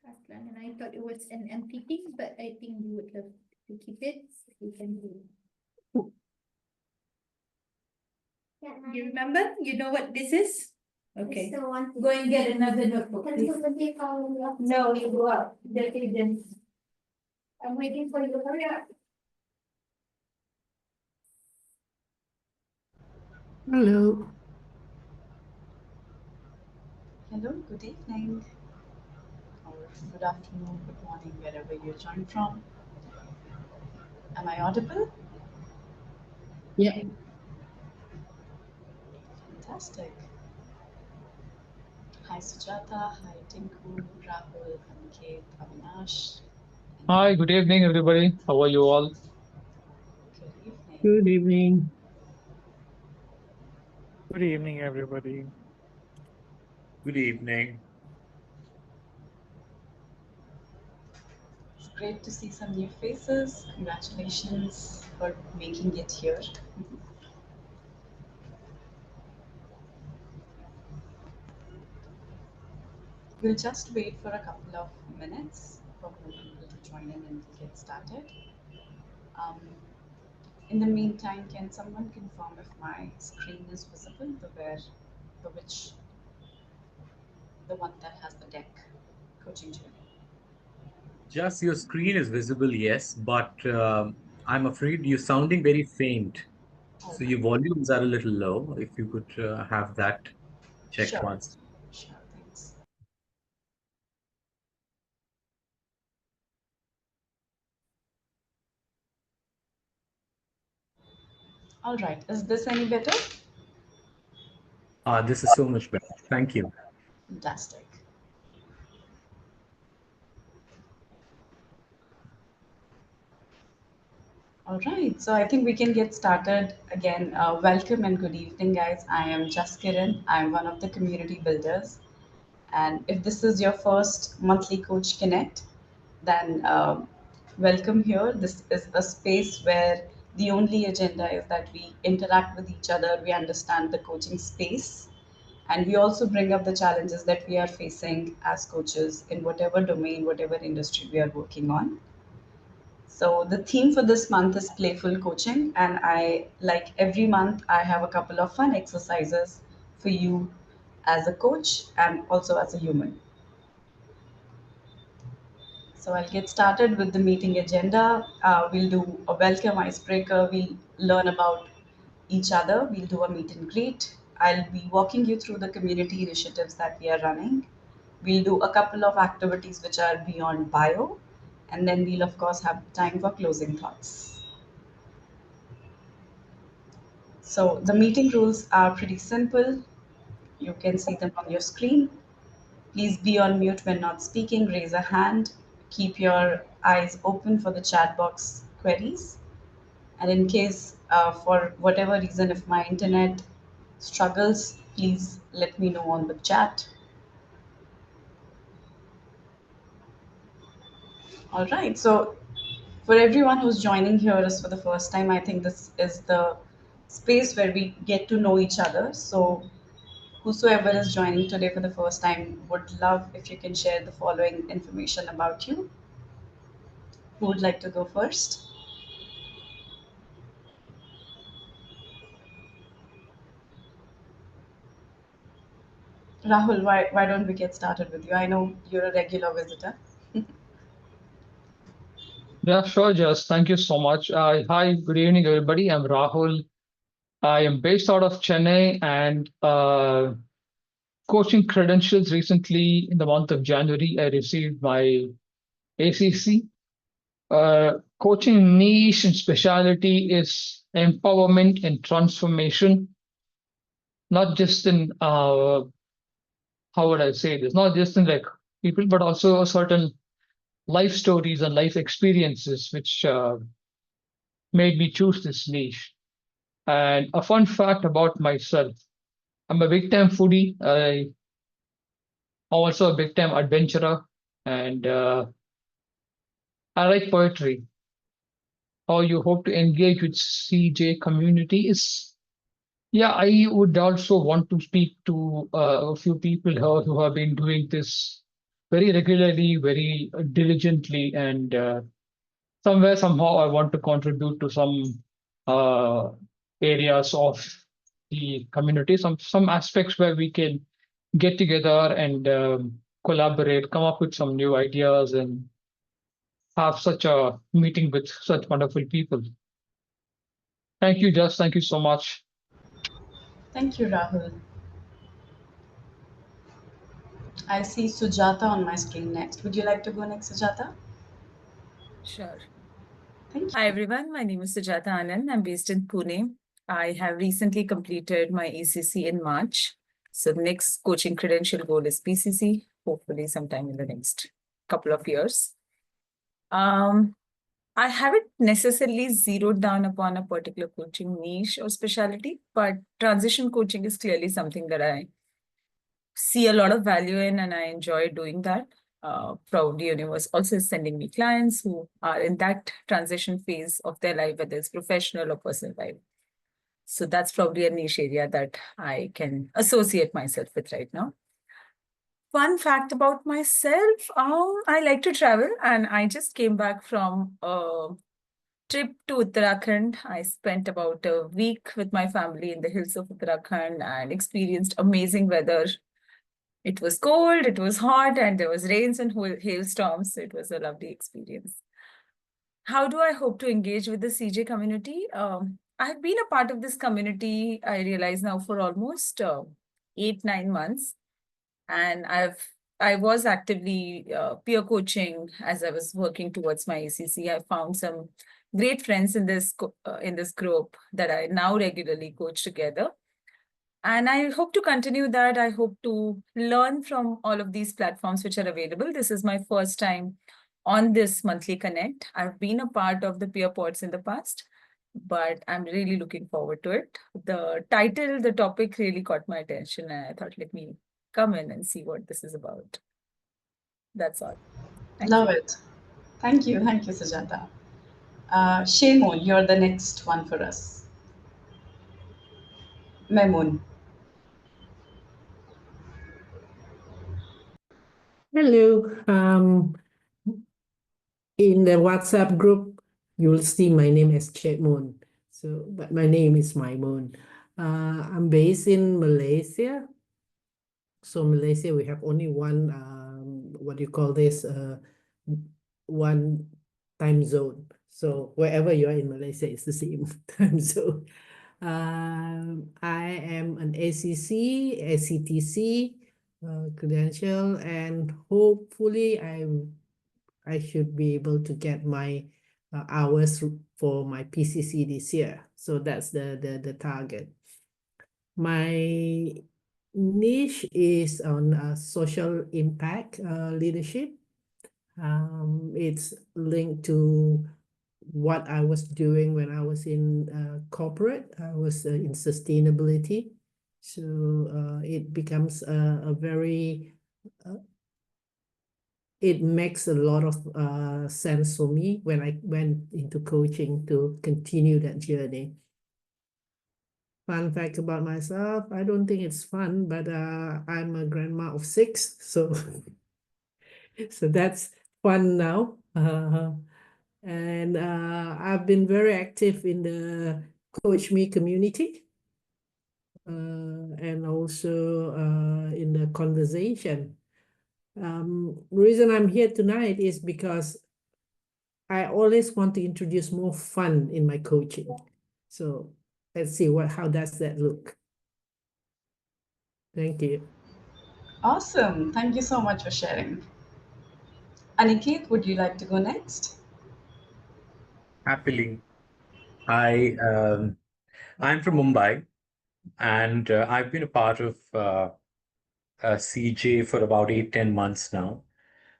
Aslan, and I thought it was an empty thing, but I think you would love to keep it. You can do it. You remember? You know what this is? Okay. Go and get another notebook, please. No, you go up. The agents. I'm waiting for you. Hurry up. Hello. Hello, good evening, or good afternoon, good morning, wherever you join from. Am I audible? Yeah. Fantastic. Hi Sujata, hi Tinku, Rahul, Aniket, Avinash. Hi, good evening, everybody. How are you all? Good evening. Good evening. Good evening, everybody. Good evening. It's great to see some new faces. Congratulations for making it here. We'll just wait for a couple of minutes for more people to join in and get started. Um, In the meantime, can someone confirm if my screen is visible, the one that has the deck coaching journey? Just your screen is visible, yes, but I'm afraid you're sounding very faint. All So right. your volumes are a little low. If you could have that checked Sure. once. Sure, thanks. All right, is this any better? This is so much better. Thank you. Fantastic. All right, so I think we can get started again. Welcome and good evening, guys. I am Jaskiran. I'm one of the community builders. And if this is your first monthly Coach Connect, then welcome here. This is a space where the only agenda is that we interact with each other, we understand the coaching space, and we also bring up the challenges that we are facing as coaches in whatever domain, whatever industry we are working on. So the theme for this month is playful coaching, and I like every month I have a couple of fun exercises for you as a coach and also as a human. So I'll get started with the meeting agenda. We'll do a welcome icebreaker. We'll learn about each other. We'll do a meet and greet. I'll be walking you through the community initiatives that we are running. We'll do a couple of activities which are beyond bio. And then we'll, of course, have time for closing thoughts. So the meeting rules are pretty simple. You can see them on your screen. Please be on mute when not speaking, raise a hand, keep your eyes open for the chat box queries. And in case, for whatever reason, if my internet struggles, please let me know on the chat. All right, so for everyone who's joining here us for the first time, I think this is the space where we get to know each other. So whosoever is joining today for the first time would love if you can share the following information about you. Who would like to go first? Rahul, why don't we get started with you? I know you're a regular visitor. Yeah, sure, Jess. Thank you so much. Hi, good evening, everybody. I'm Rahul. I am based out of Chennai and coaching credentials recently in the month of January. I received my ACC. Coaching niche and specialty is empowerment and transformation, not just in how would I say this? Not just in like people, but also certain life stories and life experiences which made me choose this niche. And a fun fact about myself: I'm a big time foodie. I'm also a big time adventurer, and I like poetry. How you hope to engage with CJ community is, yeah, I would also want to speak to a few people here who have been doing this very regularly, very diligently, and somewhere somehow I want to contribute to some uh, areas of the community, some aspects where we can get together and collaborate, come up with some new ideas, and have such a meeting with such wonderful people. Thank you, Just. Thank you so much. Thank you, Rahul. I see Sujata on my screen next. Would you like to go next, Sujata? Sure. Thank Hi, you. everyone. My name is Sujata Anand. I'm based in Pune. I have recently completed my ACC in March. So the next coaching credential goal is PCC, hopefully sometime in the next couple of years. I haven't necessarily zeroed down upon a particular coaching niche or specialty, but transition coaching is clearly something that I see a lot of value in, and I enjoy doing that. Proud Universe also is sending me clients who are in that transition phase of their life, whether it's professional or personal life. So that's probably a niche area that I can associate myself with right now. Fun fact about myself, I like to travel, and I just came back from a trip to Uttarakhand. I spent about a week with my family in the hills of Uttarakhand and experienced amazing weather. It was cold, it was hot, and there was rains and hailstorms. So it was a lovely experience. How do I hope to engage with the CJ community? I've been a part of this community, I realize now, for almost 8-9 months. And I was actively peer coaching as I was working towards my ACC. I found some great friends in this group that I now regularly coach together. And I hope to continue that. I hope to learn from all of these platforms which are available. This is my first time on this monthly connect. I've been a part of the peer pods in the past, but I'm really looking forward to it. The title, the topic really caught my attention, and I thought, let me come in and see what this is about. That's all. Love it. Thank you, Sujata. Shemun, you're the next one for us. Memun. Hello. In the WhatsApp group, you'll see my name as Moon. So, but my name is Maimun. I'm based in Malaysia. So Malaysia, we have only one, what do you call this? One time zone. So wherever you are in Malaysia, it's the same time zone. I am an ACC, ACTC credential, and hopefully I should be able to get my hours for my PCC this year. So that's the target. My niche is on social impact leadership. It's linked to what I was doing when I was in corporate. I was in sustainability. So it becomes a very, it makes a lot of sense for me when I went into coaching to continue that journey. Fun fact about myself, I don't think it's fun, but I'm a grandma of 6, so so that's fun now. And I've been very active in the Coach Me community and also in the conversation. Reason I'm here tonight is because I always want to introduce more fun in my coaching. So let's see how does that look. Thank you. Awesome. Thank you so much for sharing. Aniket, would you like to go next? Happily. I'm from Mumbai, and I've been a part of CJ for about 8-10 months now.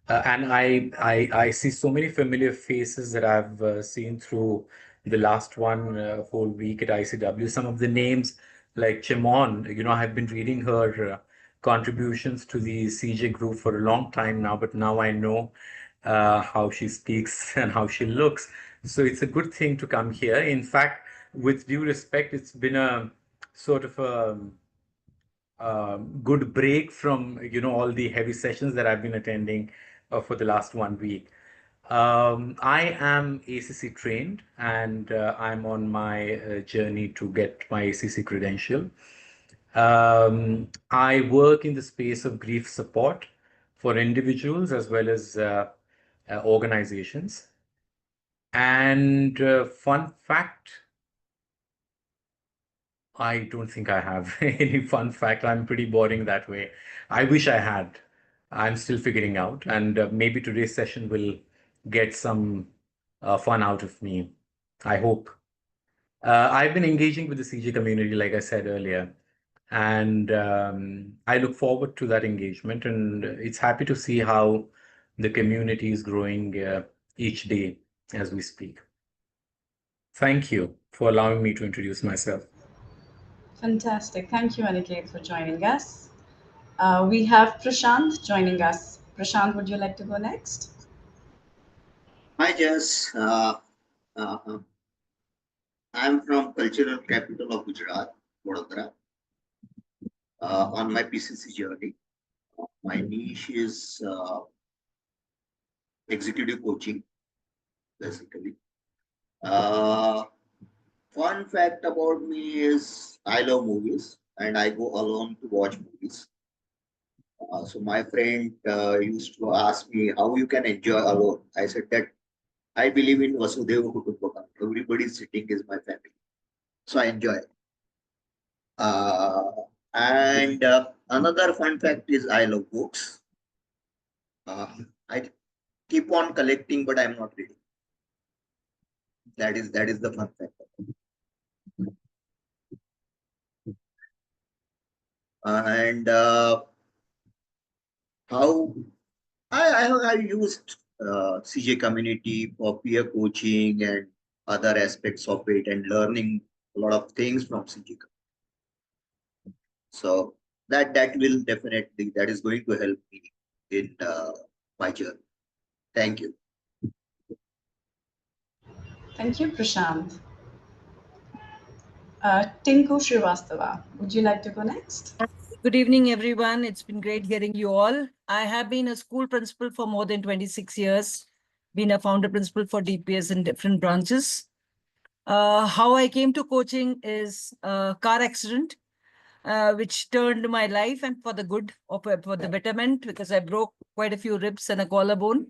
And I see so many familiar faces that I've seen through the last one whole week at ICW. Some of the names like Chimon, I've been reading her contributions to the CJ group for a long time now, but now I know how she speaks and how she looks. So it's a good thing to come here. In fact, with due respect, it's been a sort of a good break from all the heavy sessions that I've been attending for the last 1 week. I am ACC trained, and I'm on my journey to get my ACC credential. I work in the space of grief support for individuals as well as organizations. And fun fact, I don't think I have any fun fact. I'm pretty boring that way. I wish I had. I'm still figuring out, and maybe today's session will get some fun out of me. I hope. I've been engaging with the CG community, like I said earlier, and I look forward to that engagement. And it's happy to see how the community is growing each day as we speak. Thank you for allowing me to introduce myself. Fantastic. Thank you, Aniket, for joining us. We have Prashant joining us. Prashant, would you like to go next? Hi, Jess. I'm from cultural capital of Gujarat, Vadodara. On my PCC journey, my niche is executive coaching, basically. Fun fact about me is I love movies and I go alone to watch movies. So my friend used to ask me how you can enjoy alone. I said that I believe in Vasudhaiva Kutumbakam. Everybody sitting is my family. So I enjoy. And another fun fact is I love books. I keep on collecting, but I'm not reading. That is the fun fact. And how I have used CJ community for peer coaching and other aspects of it, and learning a lot of things from CJ. So that will definitely, that is going to help me in my journey. Thank you. Thank you, Prashant. Tinku Srivastava, would you like to go next? Good evening, everyone. It's been great hearing you all. I have been a school principal for more than 26 years, been a founder principal for DPS in different branches. How I came to coaching is a car accident, which turned my life and for the good, for the betterment, because I broke quite a few ribs and a collarbone.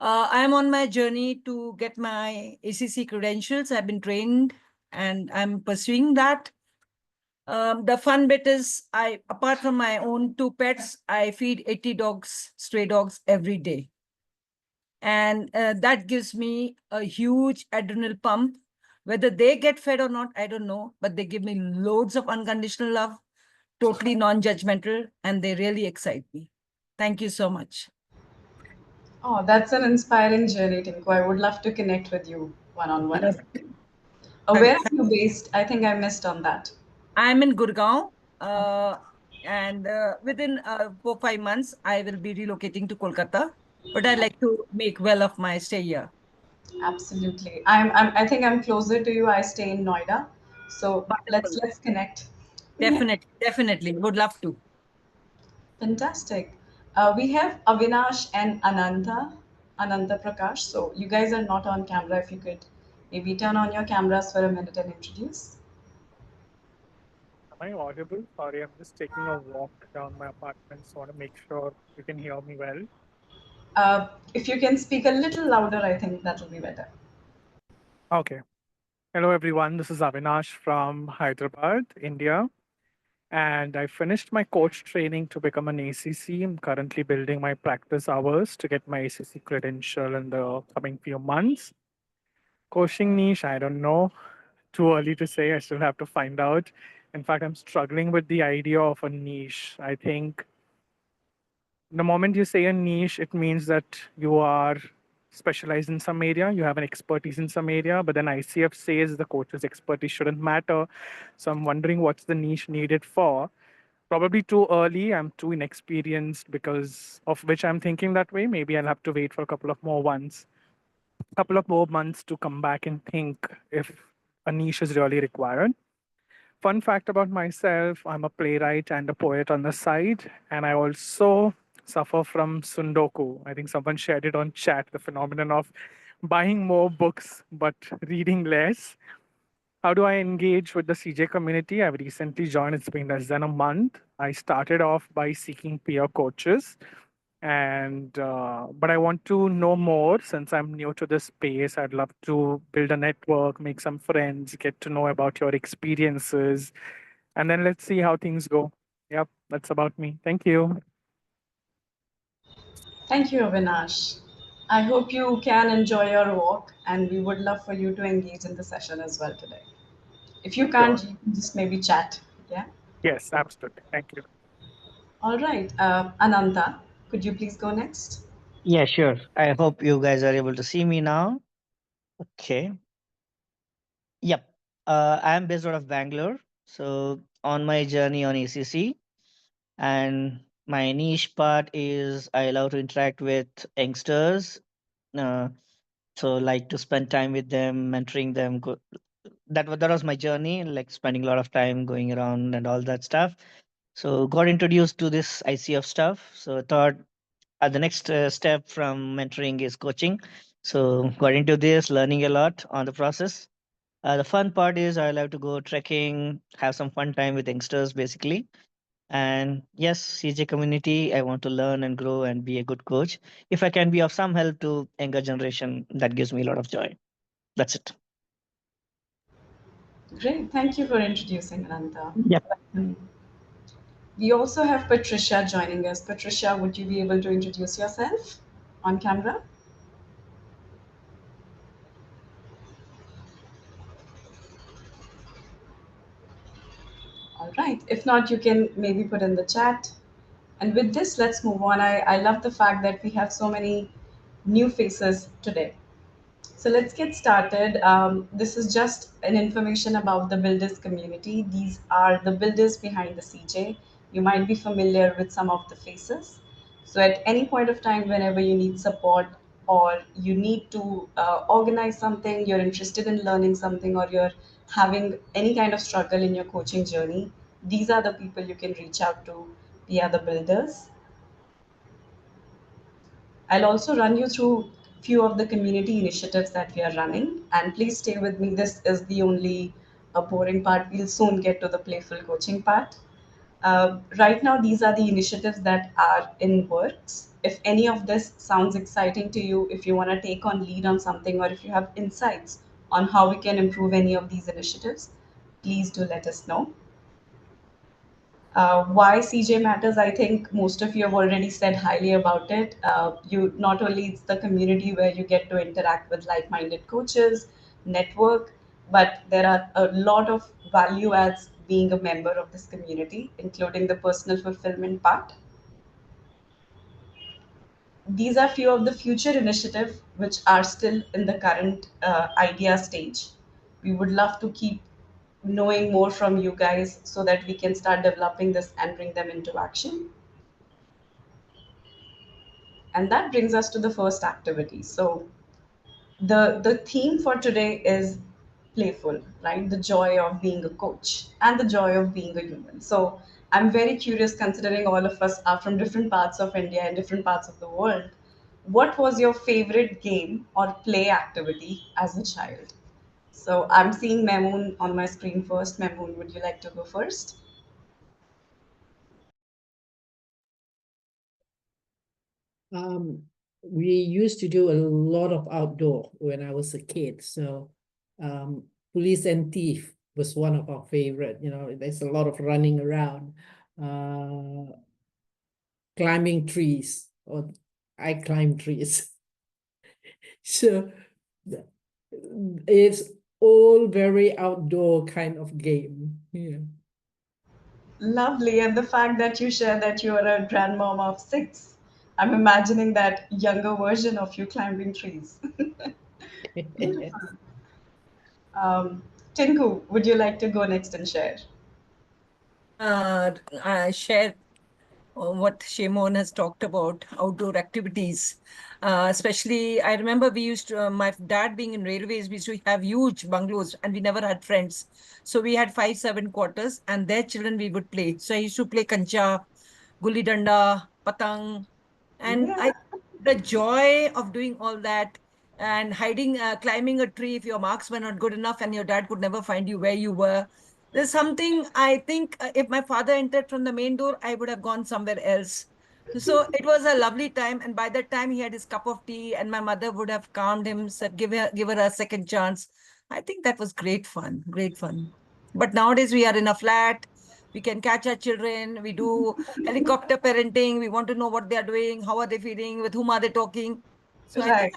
I am on my journey to get my ACC credentials. I've been trained and I'm pursuing that. The fun bit is apart from my own 2 pets, I feed 80 dogs, stray dogs every day. And that gives me a huge adrenal pump. Whether they get fed or not, I don't know, but they give me loads of unconditional love, totally non-judgmental, and they really excite me. Thank you so much. Oh, that's an inspiring journey, Tinku. I would love to connect with you one-on-one. Where are you based? I think I missed on that. I'm in Gurgaon, and within 4-5 months, I will be relocating to Kolkata. But I like to make well of my stay here. Absolutely. I think I'm closer to you. I stay in Noida. So let's connect. Definitely. Would love to. Fantastic. We have Avinash and Ananta. Ananta Prakash. So you guys are not on camera. If you could maybe turn on your cameras for a minute and introduce. Am I audible? Sorry, I'm just taking a walk down my apartment, so I want to make sure you can hear me well. If you can speak a little louder, I think that will be better. Okay. Hello, everyone. This is Avinash from Hyderabad, India. And I finished my coach training to become an ACC. I'm currently building my practice hours to get my ACC credential in the coming few months. Coaching niche, I don't know. Too early to say. I still have to find out. In fact, I'm struggling with the idea of a niche. I think the moment you say a niche, it means that you are specialized in some area, you have an expertise in some area, but then ICF says the coach's expertise shouldn't matter. So I'm wondering what's the niche needed for. Probably too early. I'm too inexperienced because of which I'm thinking that way. Maybe I'll have to wait for a couple of more months to come back and think if a niche is really required. Fun fact about myself, I'm a playwright and a poet on the side, and I also suffer from sundoku. I think someone shared it on chat, the phenomenon of buying more books but reading less. How do I engage with the CJ community? I've recently joined, it's been less than a month. I started off by seeking peer coaches, and but I want to know more since I'm new to this space. I'd love to build a network, make some friends, get to know about your experiences, and then let's see how things go. Yep, that's about me. Thank you. Thank you, Avinash. I hope you can enjoy your walk, and we would love for you to engage in the session as well today. If you can't, Sure. you can just maybe chat. Yeah. Yes, absolutely. Thank you. All right. Ananta, could you please go next? Yeah, sure. I hope you guys are able to see me now. Okay. Yep. I am based out of Bangalore. So on my journey on ACC, and my niche part is I love to interact with youngsters. Uh, so like to spend time with them, mentoring them. That was my journey, like spending a lot of time going around and all that stuff. So got introduced to this ICF stuff. So thought the next step from mentoring is coaching. So got into this, learning a lot on the process. The fun part is I love to go trekking, have some fun time with youngsters, basically. And yes, CJ community, I want to learn and grow and be a good coach. If I can be of some help to younger generation, that gives me a lot of joy. That's it. Great. Thank you for introducing Ananta. Yep. We also have Patricia joining us. Patricia, would you be able to introduce yourself on camera? All right. If not, you can maybe put in the chat. And with this, let's move on. I love the fact that we have so many new faces today. So let's get started. This is just an information about the builders community. These are the builders behind the CJ. You might be familiar with some of the faces. So at any point of time, whenever you need support or you need to organize something, you're interested in learning something, or you're having any kind of struggle in your coaching journey, these are the people you can reach out to via the builders. I'll also run you through few of the community initiatives that we are running. And please stay with me. This is the only boring part. We'll soon get to the playful coaching part. Right now, these are the initiatives that are in works. If any of this sounds exciting to you, if you want to take on lead on something, or if you have insights on how we can improve any of these initiatives, please do let us know. Why CJ matters, I think most of you have already said highly about it. You not only it's the community where you get to interact with like-minded coaches, network, but there are a lot of value adds being a member of this community, including the personal fulfillment part. These are few of the future initiatives which are still in the current idea stage. We would love to keep knowing more from you guys so that we can start developing this and bring them into action. And that brings us to the first activity. So the theme for today is playful, right? The joy of being a coach and the joy of being a human. So I'm very curious, considering all of us are from different parts of India and different parts of the world. what was your favorite game or play activity as a child? So I'm seeing Mamoon on my screen first. Mamoon, would you like to go first? We used to do a lot of outdoor when I was a kid. So, police and thief was one of our favorite. You know, there's a lot of running around, climbing trees, or I climb trees. So it's all very outdoor kind of game. Yeah. Lovely. And the fact that you share that you are a grandmom of 6, I'm imagining that younger version of you climbing trees. Beautiful. Tinku, would you like to go next and share? Share what Shimon has talked about, outdoor activities. Especially, I remember we used to, my dad being in railways, we used to have huge bungalows and we never had friends. So we had 5-7 quarters and their children we would play. So I used to play kancha, gulli danda, patang. And Yeah. the joy of doing all that and hiding, climbing a tree if your marks were not good enough and your dad could never find you where you were. There's something I think if my father entered from the main door, I would have gone somewhere else. So it was a lovely time. And by that time, he had his cup of tea, and my mother would have calmed him, said, give her a second chance. I think that was great fun, great fun. But nowadays, we are in a flat. We can catch our children. We do helicopter parenting. We want to know what they are doing, how are they feeding, with whom are they talking. So I think Right.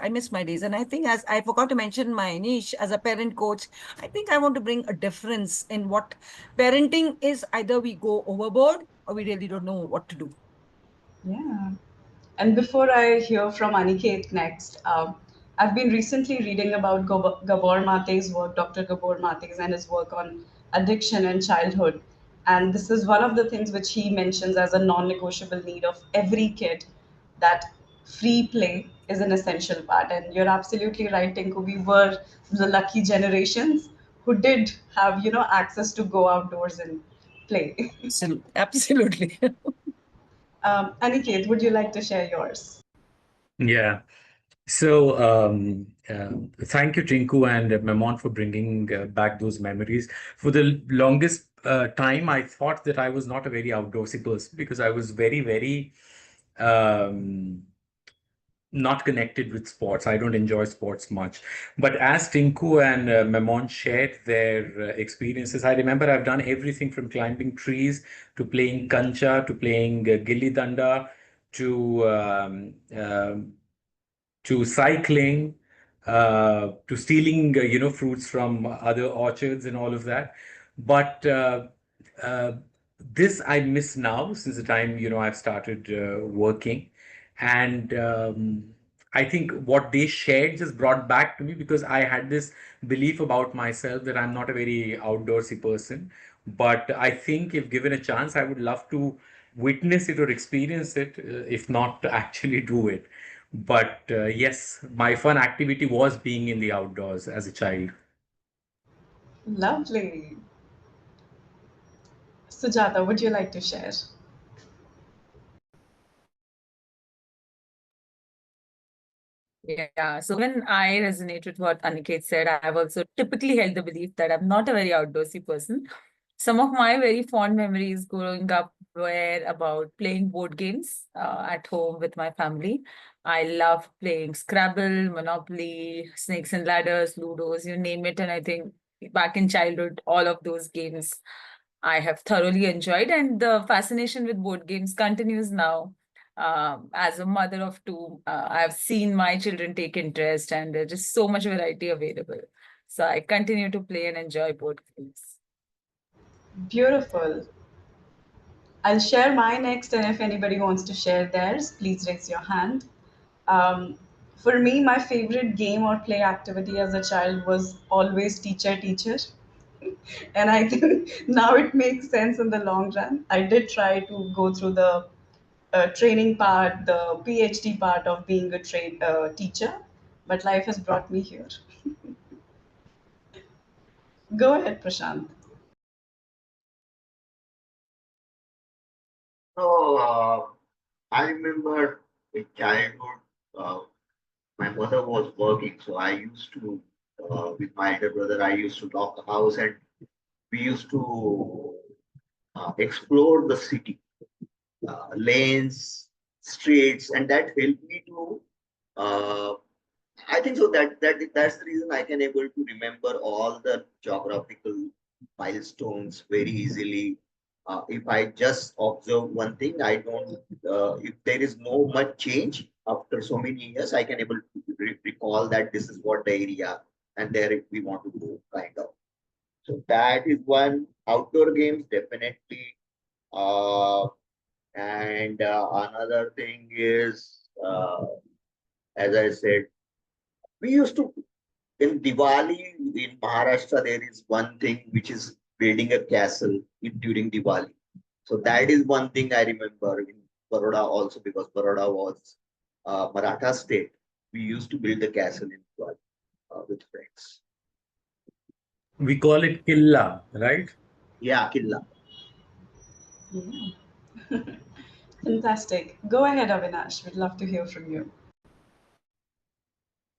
I miss my days. And I think, as I forgot to mention my niche as a parent coach, I think I want to bring a difference in what parenting is. Either we go overboard or we really don't know what to do. Yeah. And before I hear from Aniket next, I've been recently reading about Gabor Mate's work, Dr. Gabor Mate's, and his work on addiction and childhood. And this is one of the things which he mentions as a non negotiable need of every kid, that free play is an essential part. And you're absolutely right, Tinku. We were the lucky generations who did have, access to go outdoors and play. Absolutely. Aniket, would you like to share yours? Yeah. So, thank you, Tinku and Memon, for bringing back those memories. For the longest time, I thought that I was not a very outdoorsy person because I was very, very not connected with sports. I don't enjoy sports much. But as Tinku and Memon shared their experiences, I remember I've done everything from climbing trees to playing kancha to playing gilli danda to to cycling, to stealing, fruits from other orchards and all of that. But uh, this I miss now since the time, I've started working. And I think what they shared just brought back to me because I had this belief about myself that I'm not a very outdoorsy person. But I think if given a chance, I would love to witness it or experience it, if not to actually do it. But yes, my fun activity was being in the outdoors as a child. Lovely. Sujata, would you like to share? Yeah, so when I resonate with what Aniket said, I've also typically held the belief that I'm not a very outdoorsy person. Some of my very fond memories growing up were about playing board games at home with my family. I love playing Scrabble, Monopoly, Snakes and Ladders, Ludos, you name it. And I think back in childhood, all of those games I have thoroughly enjoyed. And the fascination with board games continues now. As a mother of 2, I've seen my children take interest, and there's just so much variety available. So I continue to play and enjoy board games. Beautiful. I'll share mine next, and if anybody wants to share theirs, please raise your hand. Um, for me, my favorite game or play activity as a child was always teacher. And I think now it makes sense in the long run. I did try to go through the training part, the PhD part of being a teacher, but life has brought me here. Go ahead, Prashant. So I remember in childhood, my mother was working, so I used to, with my elder brother, I used to lock the house and we used to explore the city, lanes, streets, and that helped me to. I think so that's the reason I can able to remember all the geographical milestones very easily. If I just observe one thing, I don't. If there is no much change after so many years, I can able to recall that this is what the area and there we want to go kind of. So that is one. Outdoor games definitely. Uh, and another thing is, as I said, we used to in Diwali in Maharashtra, there is one thing which is building a castle during Diwali. So that is one thing I remember in Baroda also because Baroda was Maratha state. We used to build a castle in Diwali with friends. We call it Killa, right? Yeah, Killa. Yeah. Fantastic. Go ahead, Avinash. We'd love to hear from you.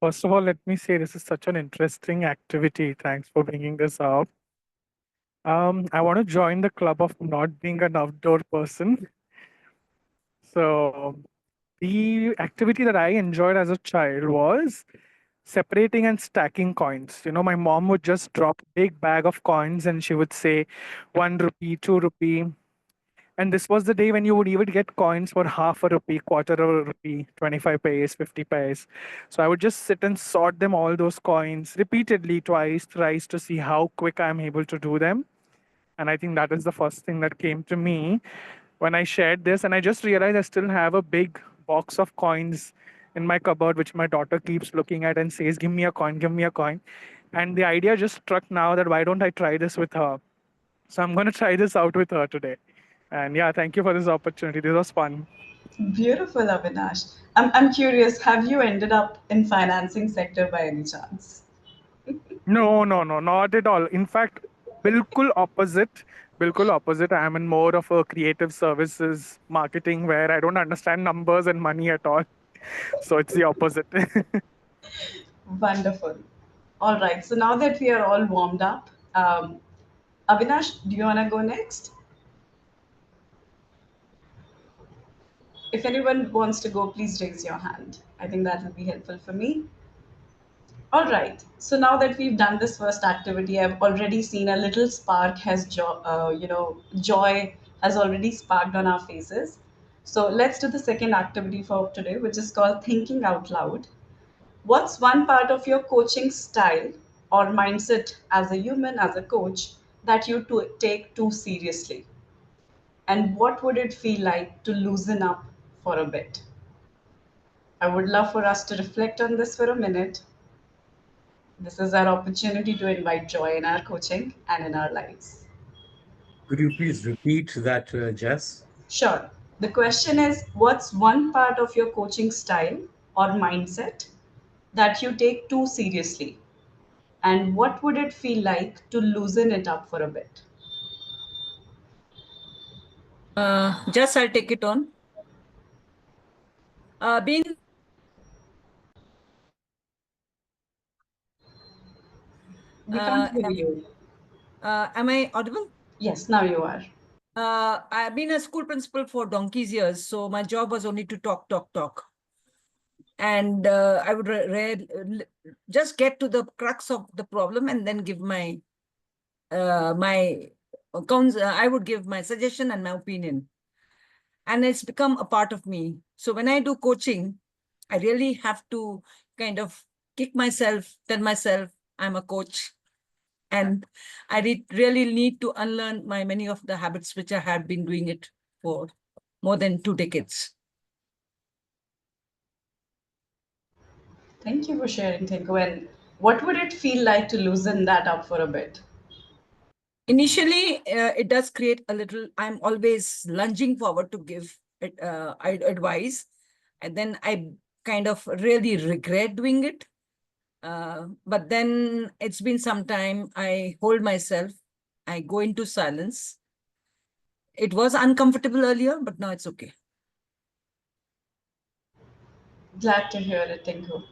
First of all, let me say this is such an interesting activity. Thanks for bringing this up. I want to join the club of not being an outdoor person. So the activity that I enjoyed as a child was separating and stacking coins. You know, my mom would just drop a big bag of coins and she would say 1 rupee, 2 rupee. And this was the day when you would even get coins for half a rupee, quarter of a rupee, 25 paise, 50 paise. So I would just sit and sort them all those coins repeatedly, twice, thrice to see how quick I'm able to do them. And I think that is the first thing that came to me when I shared this. And I just realized I still have a big box of coins in my cupboard, which my daughter keeps looking at and says, give me a coin, give me a coin. And the idea just struck now that why don't I try this with her? So I'm going to try this out with her today. And yeah, thank you for this opportunity. This was fun. Beautiful, Avinash. I'm curious, have you ended up in financing sector by any chance? No, not at all. In fact, bilkul opposite. Bilkul opposite. I am in more of a creative services marketing where I don't understand numbers and money at all. So it's the opposite. Wonderful. All right. So now that we are all warmed up, Avinash, do you want to go next? If anyone wants to go, please raise your hand. I think that will be helpful for me. All right. So now that we've done this first activity, I've already seen a little spark has joy has already sparked on our faces. So let's do the second activity for today, which is called thinking out loud. What's one part of your coaching style or mindset as a human, as a coach, that you take too seriously? And what would it feel like to loosen up for a bit? I would love for us to reflect on this for a minute. This is our opportunity to invite joy in our coaching and in our lives. Could you please repeat that, Jess? Sure. The question is, what's one part of your coaching style or mindset that you take too seriously? And what would it feel like to loosen it up for a bit? Just I'll take it on. Being We can't hear you. Am I audible? Yes, now you are. I've been a school principal for donkey's years, so my job was only to talk. And I would just get to the crux of the problem and then give my I would give my suggestion and my opinion. And it's become a part of me. So when I do coaching, I really have to kind of kick myself, tell myself I'm a coach. And I really need to unlearn many of the habits which I had been doing it for more than 2 decades. Thank you for sharing, Tinku. And what would it feel like to loosen that up for a bit? Initially, it does create a little, I'm always lunging forward to give advice. And then I kind of really regret doing it. But then it's been some time, I hold myself, I go into silence. It was uncomfortable earlier, but now it's okay. Glad to hear it, Tinku.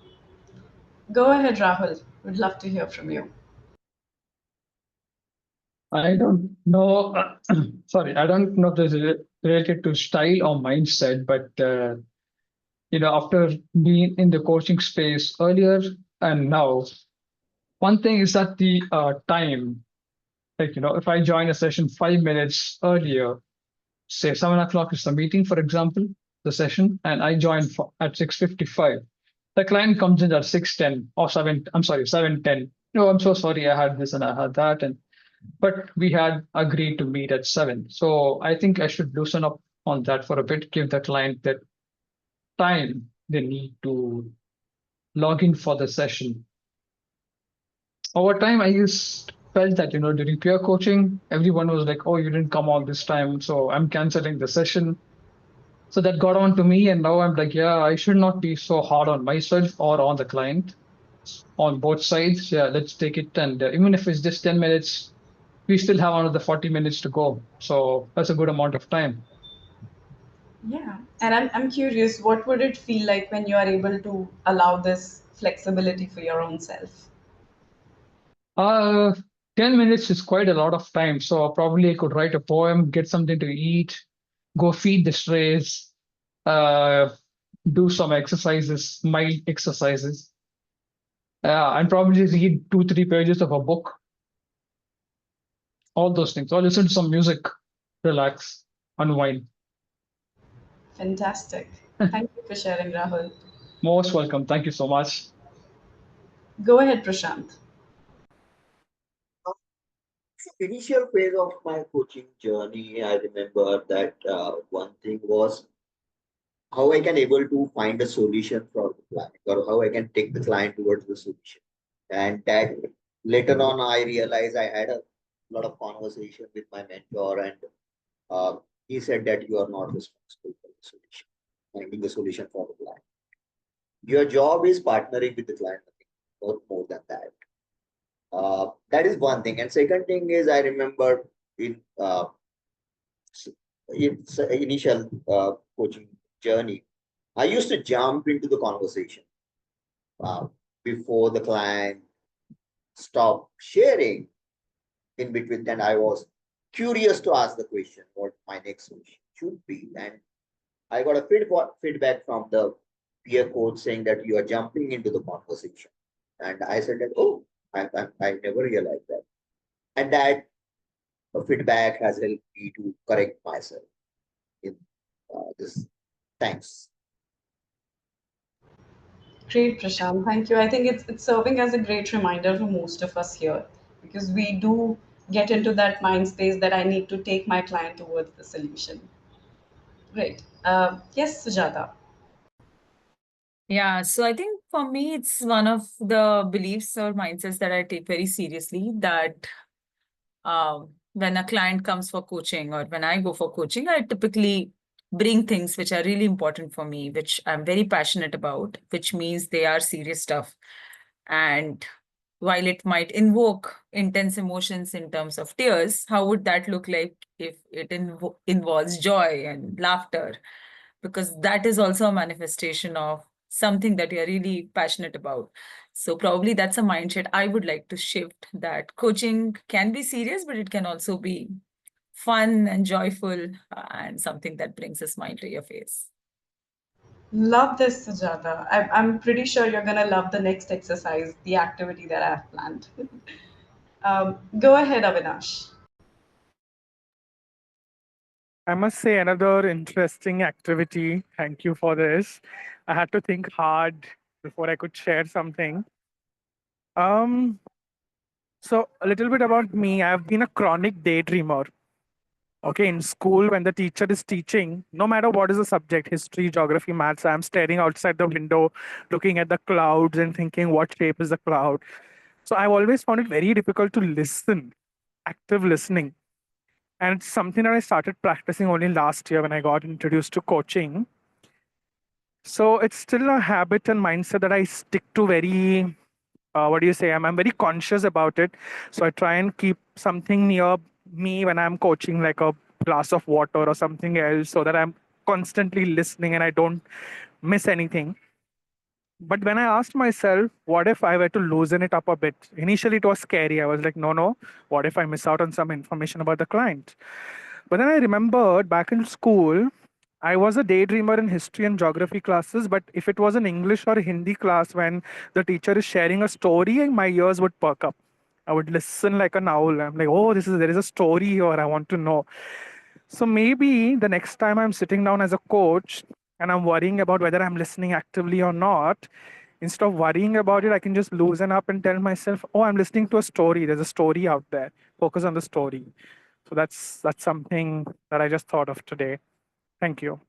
Go ahead, Rahul. Would love to hear from you. I don't know. Sorry, I don't know if this is related to style or mindset, but after being in the coaching space earlier and now, one thing is that the time. Like, if I join a session 5 minutes earlier, say 7 o'clock is the meeting, for example, the session, and I join at 6:55. The client comes in at 6:10 or 7. I'm sorry, 7:10. No, I'm so sorry. I had this and I had that, but we had agreed to meet at 7. So I think I should loosen up on that for a bit. Give the client that time they need to log in for the session. Over time, I just felt that, during peer coaching, everyone was like, oh, you didn't come all this time, so I'm canceling the session. So that got on to me, and now I'm like, yeah, I should not be so hard on myself or on the client, on both sides. Yeah, let's take it. And even if it's just 10 minutes, we still have another 40 minutes to go. So that's a good amount of time. Yeah. And I'm curious, what would it feel like when you are able to allow this flexibility for your own self? 10 minutes is quite a lot of time. So probably I could write a poem, get something to eat, go feed the strays, do some exercises, mild exercises, and probably read 2-3 pages of a book. All those things. Or listen to some music, relax, unwind. Fantastic. Thank you for sharing, Rahul. Most welcome. Thank you so much. Go ahead, Prashant. Initial phase of my coaching journey, I remember that one thing was how I can able to find a solution for the client, or how I can take the client towards the solution. And that later on, I realized I had a lot of conversation with my mentor, and he said that you are not responsible for the solution, finding the solution for the client. Your job is partnering with the client, not more than that. That is one thing. And second thing is, I remember in its initial coaching journey, I used to jump into the conversation before the client stopped sharing. In between, then I was curious to ask the question what my next solution should be. And I got a feedback from the peer coach saying that you are jumping into the conversation. And I said that, oh, I never realized that. And that feedback has helped me to correct myself in this. Thanks. Great, Prashant. Thank you. I think it's serving as a great reminder for most of us here, because we do get into that mind space that I need to take my client towards the solution. Great. Yes, Sujata. Yeah, so I think for me, it's one of the beliefs or mindsets that I take very seriously, that when a client comes for coaching or when I go for coaching, I typically bring things which are really important for me, which I'm very passionate about, which means they are serious stuff. And while it might invoke intense emotions in terms of tears, how would that look like if it involves joy and laughter? Because that is also a manifestation of something that you're really passionate about. So probably that's a mindset I would like to shift, that coaching can be serious, but it can also be fun and joyful and something that brings a smile to your face. Love this, Sujata. I'm pretty sure you're going to love the next exercise, the activity that I have planned. Go ahead, Avinash. I must say, another interesting activity. Thank you for this. I had to think hard before I could share something. So a little bit about me. I've been a chronic daydreamer. Okay, in school, when the teacher is teaching, no matter what is the subject, history, geography, maths, I'm staring outside the window, looking at the clouds and thinking, what shape is the cloud? So I've always found it very difficult to listen, active listening. And it's something that I started practicing only last year when I got introduced to coaching. So it's still a habit and mindset that I stick to very, what do you say? I'm very conscious about it. So I try and keep something near me when I'm coaching, like a glass of water or something else, so that I'm constantly listening and I don't miss anything. But when I asked myself, what if I were to loosen it up a bit? Initially, it was scary. I was like, no, what if I miss out on some information about the client? But then I remembered back in school, I was a daydreamer in history and geography classes. But if it was an English or Hindi class, when the teacher is sharing a story, my ears would perk up. I would listen like an owl. I'm like, oh, there is a story here. I want to know. So maybe the next time I'm sitting down as a coach and I'm worrying about whether I'm listening actively or not, instead of worrying about it, I can just loosen up and tell myself, oh, I'm listening to a story. There's a story out there. Focus on the story. So that's something that I just thought of today. Thank you.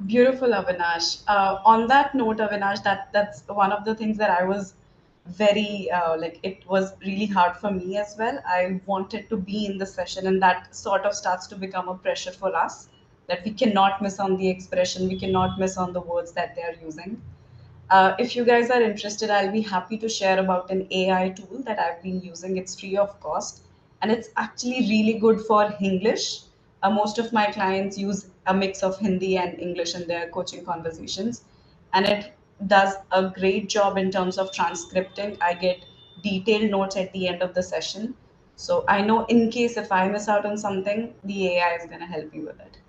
Beautiful, Avinash. On that note, Avinash, that's one of the things that I was very like. It was really hard for me as well. I wanted to be in the session, and that sort of starts to become a pressure for us that we cannot miss on the expression, we cannot miss on the words that they are using. If you guys are interested, I'll be happy to share about an AI tool that I've been using. It's free of cost and it's actually really good for English. Most of my clients use a mix of Hindi and English in their coaching conversations, and it does a great job in terms of transcripting. I get detailed notes at the end of the session. So I know in case if I miss out on something, the AI is going to help me with it.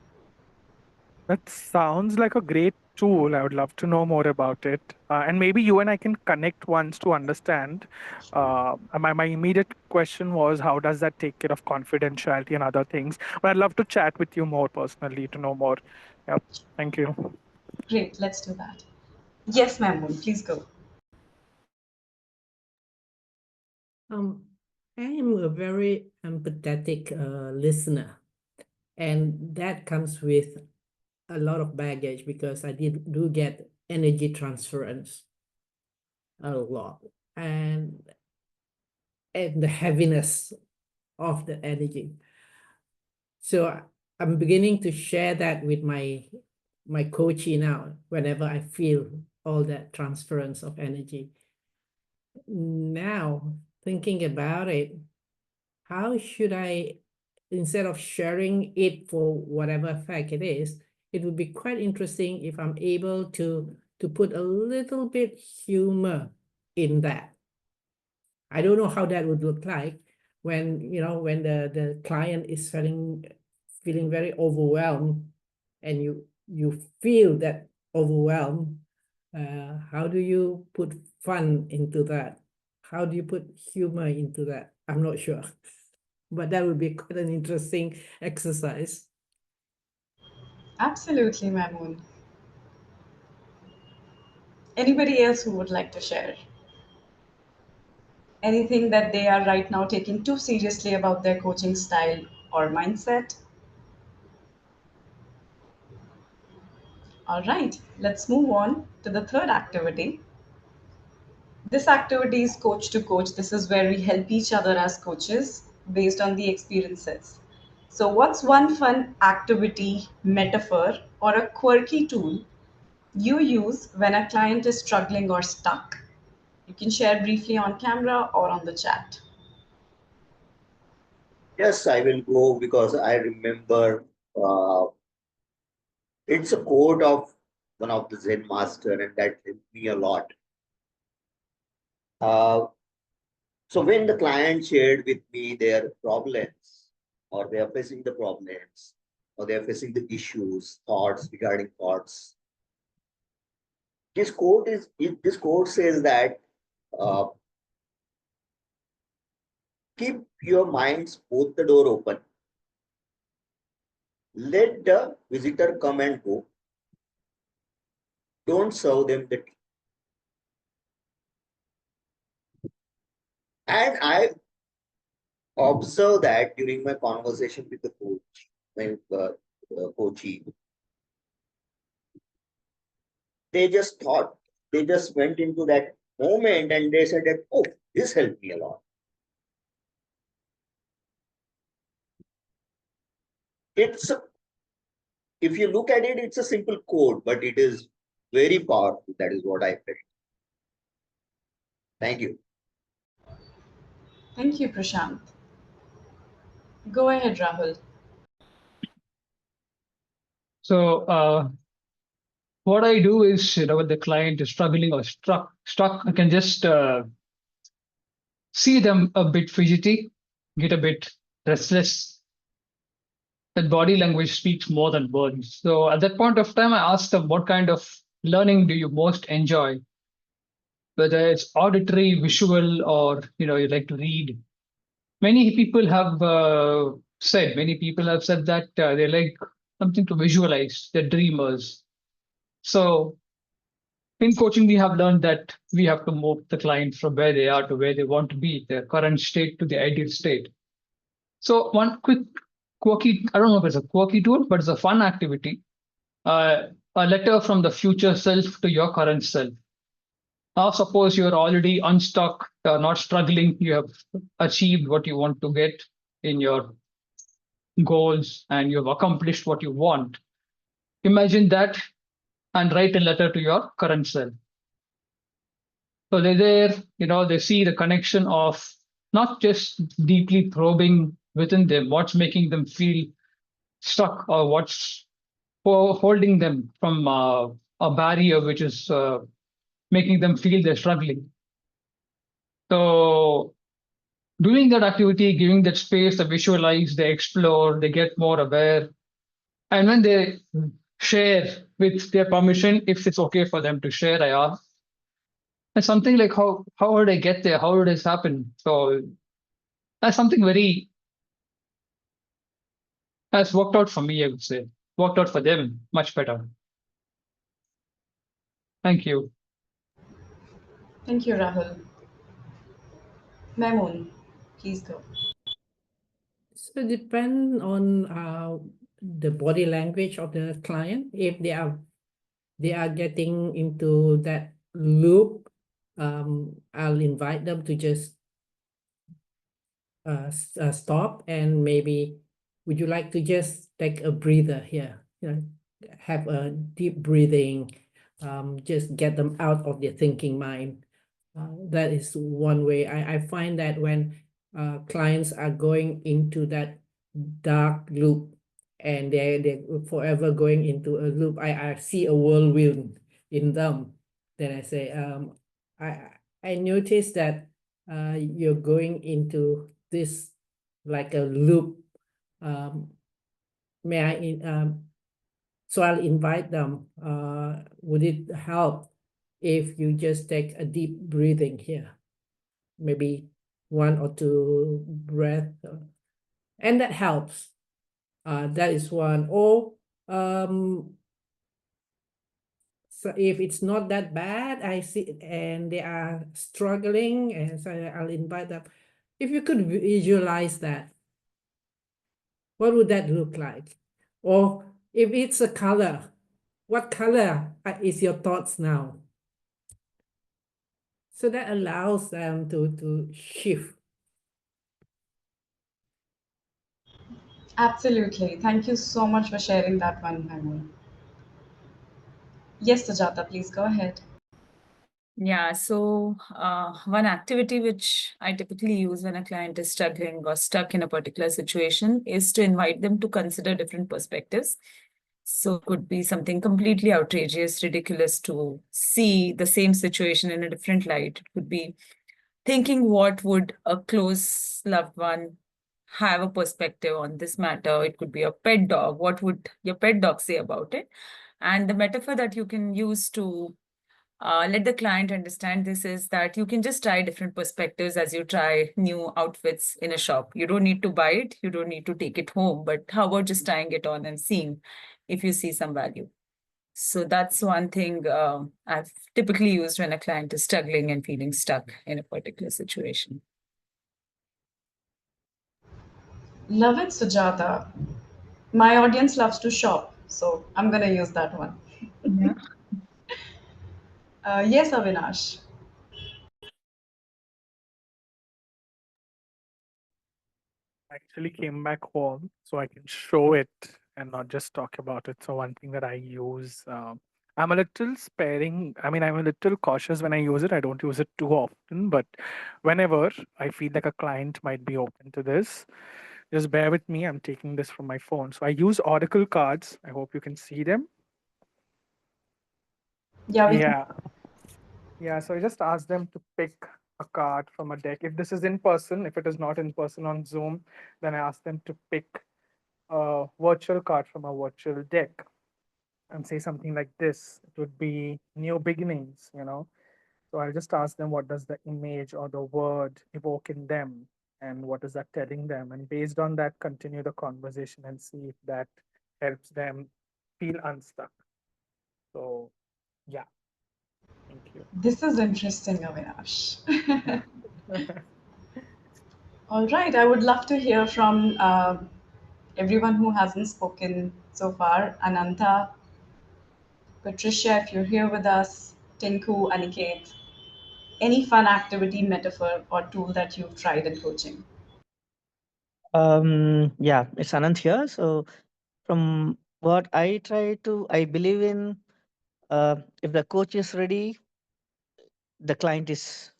That sounds like a great tool. I would love to know more about it. And maybe you and I can connect once to understand. My immediate question was, how does that take care of confidentiality and other things? But I'd love to chat with you more personally to know more. Yep. Thank you. Great, let's do that. Yes, Mahmood, please go. I am a very empathetic listener, and that comes with a lot of baggage because I do get energy transference a lot, and the heaviness of the energy. So I'm beginning to share that with my coachee now whenever I feel all that transference of energy. Now, thinking about it, how should I, instead of sharing it for whatever fact it is, it would be quite interesting if I'm able to put a little bit humor in that. I don't know how that would look like when, when the client is feeling very overwhelmed and you feel that overwhelmed. How do you put fun into that? How do you put humor into that? I'm not sure. But that would be quite an interesting exercise. Absolutely, Mahmood. Anybody else who would like to share? Anything that they are right now taking too seriously about their coaching style or mindset? All right, let's move on to the third activity. This activity is coach to coach. This is where we help each other as coaches based on the experiences. So, what's one fun activity, metaphor, or a quirky tool you use when a client is struggling or stuck? You can share briefly on camera or on the chat. Yes, I will go because I remember it's a quote of one of the Zen master, and that helped me a lot. Uh, so when the client shared with me their problems, or they are facing the problems, or they are facing the issues, thoughts regarding thoughts, this quote says that uh, keep your minds both the door open. Let the visitor come and go. Don't serve them the tea. And I observe that during my conversation with the coach, my coachee, they just went into that moment and they said that, oh, this helped me a lot. If you look at it, it's a simple code, but it is very powerful. That is what I felt. Thank you. Thank you, Prashant. Go ahead, Rahul. So what I do is, when the client is struggling or stuck, I can just see them a bit fidgety, get a bit restless. That body language speaks more than words. So at that point of time, I ask them, what kind of learning do you most enjoy? Whether it's auditory, visual, or you like to read. Many people have said that they like something to visualize. They're dreamers. So in coaching, we have learned that we have to move the client from where they are to where they want to be, their current state to the ideal state. So one quick quirky, I don't know if it's a quirky tool, but it's a fun activity. A letter from the future self to your current self. Now, suppose you're already unstuck, not struggling, you have achieved what you want to get in your goals and you've accomplished what you want. Imagine that and write a letter to your current self. So they're there, they see the connection of not just deeply probing within them, what's making them feel stuck or what's holding them from a barrier which is making them feel they're struggling. So doing that activity, giving that space, they visualize, they explore, they get more aware. And when they share with their permission, if it's okay for them to share, I ask. And something like, how did I get there? How did this happen? So that's something has worked out for me, I would say. Worked out for them much better. Thank you. Thank you, Rahul. Maimoon, please go. So depend on the body language of the client. If they are getting into that loop, I'll invite them to just stop and maybe, would you like to just take a breather here? Have a deep breathing, just get them out of their thinking mind. That is one way. I find that when clients are going into that dark loop and they're forever going into a loop, I see a whirlwind in them. Then I say, I noticed that you're going into this like a loop. May I so I'll invite them. Would it help if you just take a deep breathing here? Maybe 1 or 2 breaths, and that helps. That is one. Or so if it's not that bad, I see, and they are struggling, and so I'll invite them. If you could visualize that, what would that look like? Or if it's a color, what color is your thoughts now? So that allows them to shift. Absolutely. Thank you so much for sharing that one, Maimoon. Yes, Sujata, please go ahead. Yeah, so one activity which I typically use when a client is struggling or stuck in a particular situation is to invite them to consider different perspectives. So it could be something completely outrageous, ridiculous to see the same situation in a different light. It could be thinking what would a close loved one have a perspective on this matter. It could be a pet dog. What would your pet dog say about it? And the metaphor that you can use to let the client understand this is that you can just try different perspectives as you try new outfits in a shop. You don't need to buy it. You don't need to take it home. But how about just trying it on and seeing if you see some value? So that's one thing I've typically used when a client is struggling and feeling stuck in a particular situation. Love it, Sujata. My audience loves to shop, so I'm going to use that one. Yeah. Yes, Avinash. I actually came back home so I can show it and not just talk about it. So one thing that I use, I'm a little sparing. I mean, I'm a little cautious when I use it. I don't use it too often, but whenever I feel like a client might be open to this, just bear with me. I'm taking this from my phone. So I use Oracle cards. I hope you can see them. Yeah, we can. Yeah. Yeah, so I just asked them to pick a card from a deck. If this is in person, if it is not in person on Zoom, then I asked them to pick a virtual card from a virtual deck and say something like this. It would be new beginnings, you know. So I'll just ask them what does the image or the word evoke in them and what is that telling them? And based on that, continue the conversation and see if that helps them feel unstuck. So, yeah. Thank you. This is interesting, Avinash. All right, I would love to hear from everyone who hasn't spoken so far. Ananta, Patricia, if you're here with us, Tinku, Aniket, any fun activity, metaphor, or tool that you've tried in coaching? Yeah, it's Anand here. So from what I believe in, if the coach is ready, the client is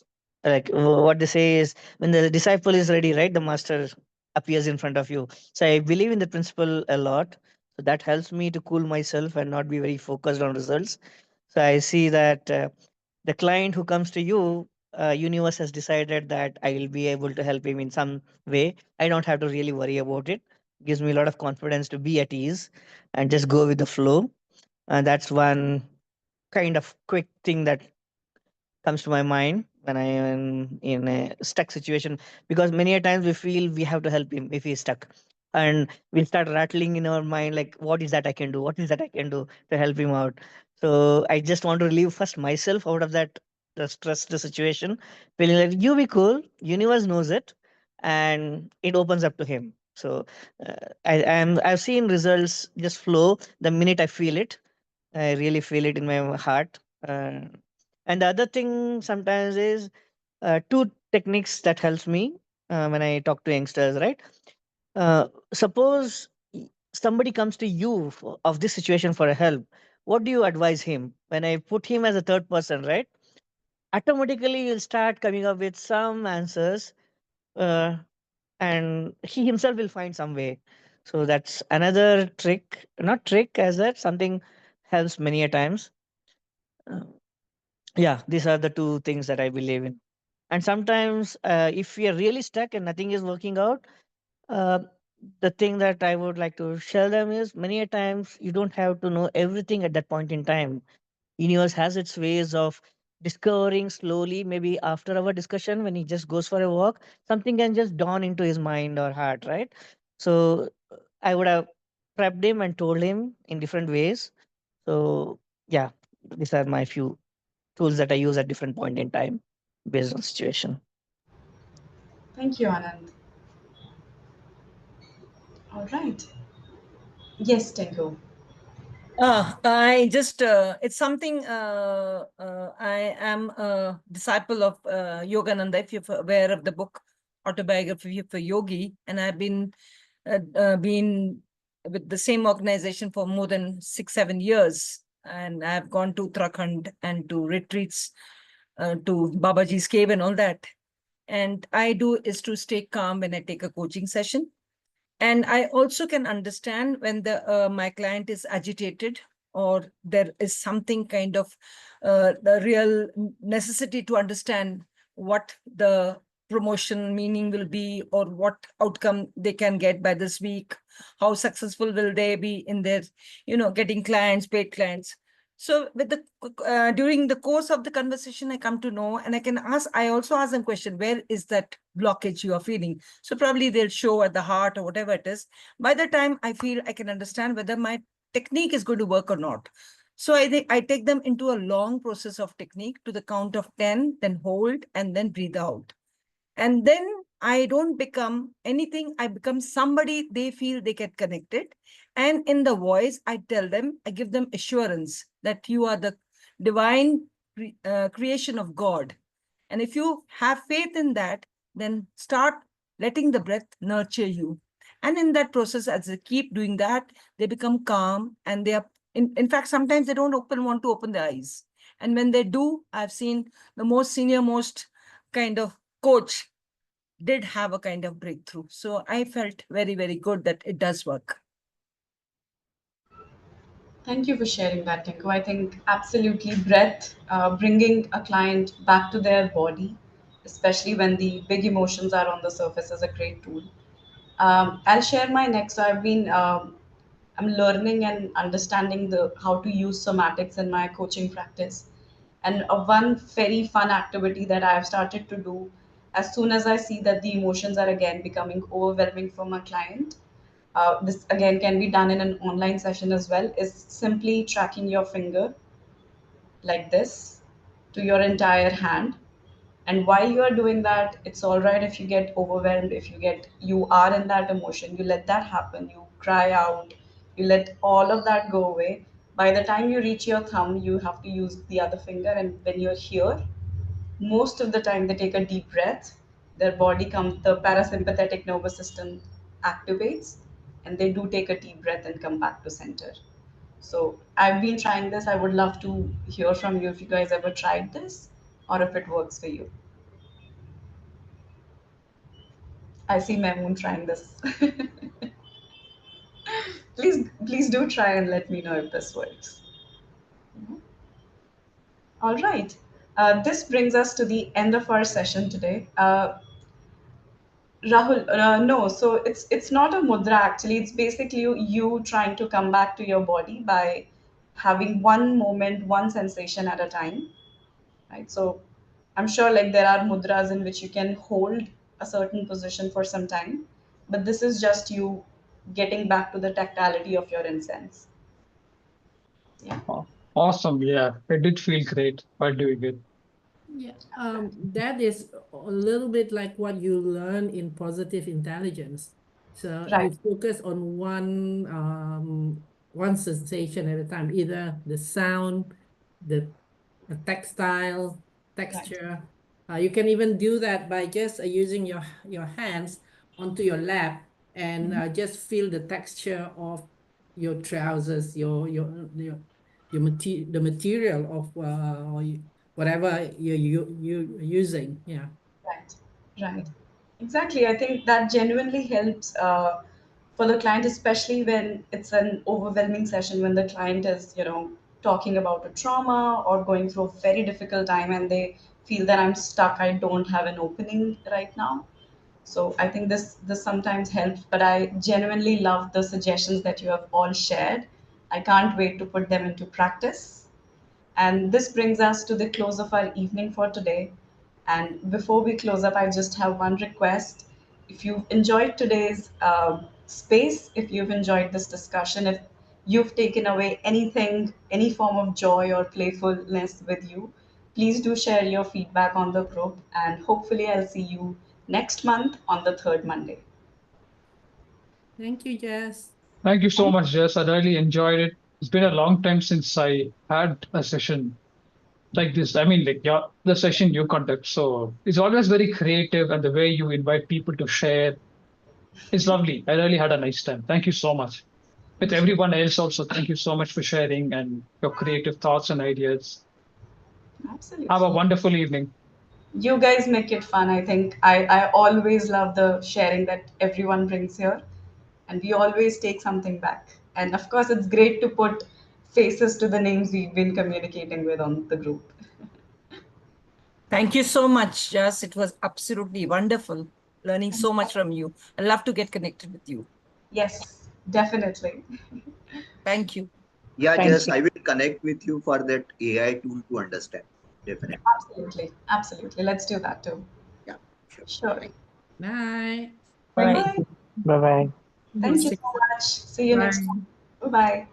like what they say is when the disciple is ready, right? The master appears in front of you. So I believe in the principle a lot. So that helps me to cool myself and not be very focused on results. So I see that the client who comes to you, universe has decided that I will be able to help him in some way. I don't have to really worry about it. Gives me a lot of confidence to be at ease and just go with the flow. And that's one kind of quick thing that comes to my mind when I am in a stuck situation, because many a times we feel we have to help him if he's stuck, and we'll start rattling in our mind like, what is that I can do? What is that I can do to help him out? So I just want to relieve first myself out of that the stress, the situation, feeling like you be cool, universe knows it, and it opens up to him. So I've seen results just flow the minute I feel it. I really feel it in my heart. Uh, and the other thing sometimes is two techniques that helps me when I talk to youngsters, right? Suppose somebody comes to you of this situation for a help. What do you advise him? When I put him as a third person, right? Automatically, you'll start coming up with some answers, uh, and he himself will find some way. So that's another trick, not trick as that something helps many a times. Uh, yeah, these are the two things that I believe in. And sometimes, if we are really stuck and nothing is working out, uh, the thing that I would like to share them is many a times you don't have to know everything at that point in time. Universe has its ways of discovering slowly, maybe after our discussion, when he just goes for a walk, something can just dawn into his mind or heart, right? So I would have prepped him and told him in different ways. So yeah, these are my few tools that I use at different point in time based on situation. Thank you, Anand. All right. Yes, Tinku. I just, it's something, I am a disciple of Yogananda, if you're aware of the book Autobiography of a Yogi, and I've been with the same organization for more than 6-7 years. And I've gone to Uttarakhand and to retreats, to Babaji's cave and all that. And I do is to stay calm when I take a coaching session. And I also can understand when my client is agitated or there is something kind of the real necessity to understand what the promotion meaning will be or what outcome they can get by this week, how successful will they be in their, getting clients, paid clients. So with the during the course of the conversation, I come to know, and I also ask them question, where is that blockage you are feeling? So probably they'll show at the heart or whatever it is. By the time I feel I can understand whether my technique is going to work or not. So I think I take them into a long process of technique to the count of 10, then hold and then breathe out. And then I don't become anything. I become somebody they feel they get connected. And in the voice, I tell them, I give them assurance that you are the divine creation of God. And if you have faith in that, then start letting the breath nurture you. And in that process, as they keep doing that, they become calm and they are, in fact, sometimes they don't want to open their eyes. And when they do, I've seen the most senior, most kind of coach did have a kind of breakthrough. So I felt very, very good that it does work. Thank you for sharing that, Tinku. I think absolutely breath, bringing a client back to their body, especially when the big emotions are on the surface, is a great tool. I'll share my next. So I'm learning and understanding the how to use somatics in my coaching practice. And one very fun activity that I have started to do as soon as I see that the emotions are again becoming overwhelming for my client. This again can be done in an online session as well. Is simply tracking your finger like this to your entire hand, and while you are doing that, it's all right if you get overwhelmed, if you are in that emotion, you let that happen, you cry out, you let all of that go away. By the time you reach your thumb, you have to use the other finger, and when you're here, most of the time they take a deep breath, their body comes, the parasympathetic nervous system activates, and they do take a deep breath and come back to center. So I've been trying this. I would love to hear from you if you guys ever tried this or if it works for you. I see Mehmoon trying this. Please do try and let me know if this works. All right. This brings us to the end of our session today. Rahul, no, so it's not a mudra actually. It's basically you trying to come back to your body by having one moment, one sensation at a time, right? So I'm sure like there are mudras in which you can hold a certain position for some time, but this is just you getting back to the tactility of your incense. Yeah. Awesome. Yeah, it did feel great while doing it. Yeah, that is a little bit like what you learn in positive intelligence. So Right. you focus on one sensation at a time, either the sound, the textile, texture. You can even do that by just using your hands onto your lap and just feel the texture of your trousers, the material of whatever you're using. Yeah. Right, right. Exactly. I think that genuinely helps for the client, especially when it's an overwhelming session, when the client is, talking about a trauma or going through a very difficult time and they feel that I'm stuck, I don't have an opening right now. So I think this sometimes helps, but I genuinely love the suggestions that you have all shared. I can't wait to put them into practice. And this brings us to the close of our evening for today. And before we close up, I just have one request. If you've enjoyed today's space, if you've enjoyed this discussion, if you've taken away anything, any form of joy or playfulness with you, please do share your feedback on the group. And hopefully, I'll see you next month on the third Monday. Thank you, Jess. Thank you so much, Jess. I really enjoyed it. It's been a long time since I had a session like this. I mean, like the session you conduct. So it's always very creative, and the way you invite people to share is lovely. I really had a nice time. Thank you so much. With everyone else also, thank you so much for sharing and your creative thoughts and ideas. Absolutely. Have a wonderful evening. You guys make it fun. I think I always love the sharing that everyone brings here, and we always take something back. And of course, it's great to put faces to the names we've been communicating with on the group. Thank you so much, Jess. It was absolutely wonderful learning so much from you. I love to get connected with you. Yes, definitely. Thank you. Yeah, Thank Jess, you. I will connect with you for that AI tool to understand. Definitely. Absolutely. Absolutely. Let's do that too. Yeah, sure. Sure. Bye. Bye bye. Bye bye. Thank you so much. See you next Bye. time. Bye bye.